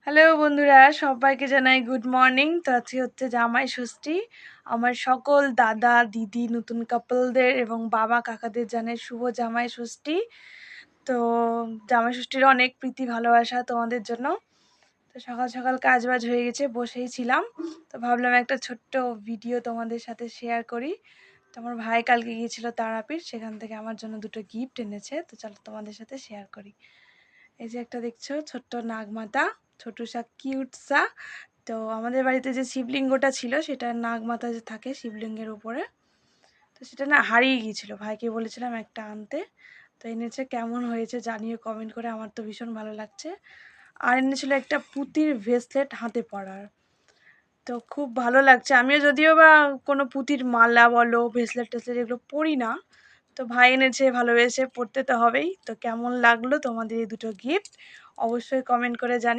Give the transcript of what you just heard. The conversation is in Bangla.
হ্যালো বন্ধুরা, সবাইকে জানাই গুড মর্নিং। তো আজকে হচ্ছে জামাই ষষ্ঠী। আমার সকল দাদা দিদি নতুন কাপলদের এবং বাবা কাকাদের জানাই শুভ জামাই ষষ্ঠী। তো জামাই ষষ্ঠীর অনেক প্রীতি ভালোবাসা তোমাদের জন্য। তো সকাল সকাল কাজ বাজ হয়ে গেছে, বসেই ছিলাম। তো ভাবলাম একটা ছোট্ট ভিডিও তোমাদের সাথে শেয়ার করি। তো আমার ভাই কালকে গিয়েছিল তারাপীঠ, সেখান থেকে আমার জন্য দুটো গিফট এনেছে। তো চলো তোমাদের সাথে শেয়ার করি। এই যে একটা দেখছো ছোট্ট নাগমাতা, ছোট সা কিউট সা। তো আমাদের বাড়িতে যে শিবলিঙ্গটা ছিল, সেটা নাগমাতা যে থাকে শিবলিঙ্গের উপরে, তো সেটা না হারিয়ে গিয়েছিল। ভাইকে বলেছিলাম একটা আনতে, তো এনেছে। কেমন হয়েছে জানিয়ে কমেন্ট করে, আমার তো ভীষণ ভালো লাগছে। আর এনেছিল একটা পুঁতির ভেসলেট হাতে পরার, তো খুব ভালো লাগছে। আমিও যদিও বা কোনো পুঁতির মালা বলো ভেসলেট টেসলেট এগুলো পরি না, তো ভাই এনেছে, ভালোবেসে পড়তে তো হবেই। তো কেমন লাগলো তোমাদের এই দুটো গিফট অবশ্যই কমেন্ট করে জানি।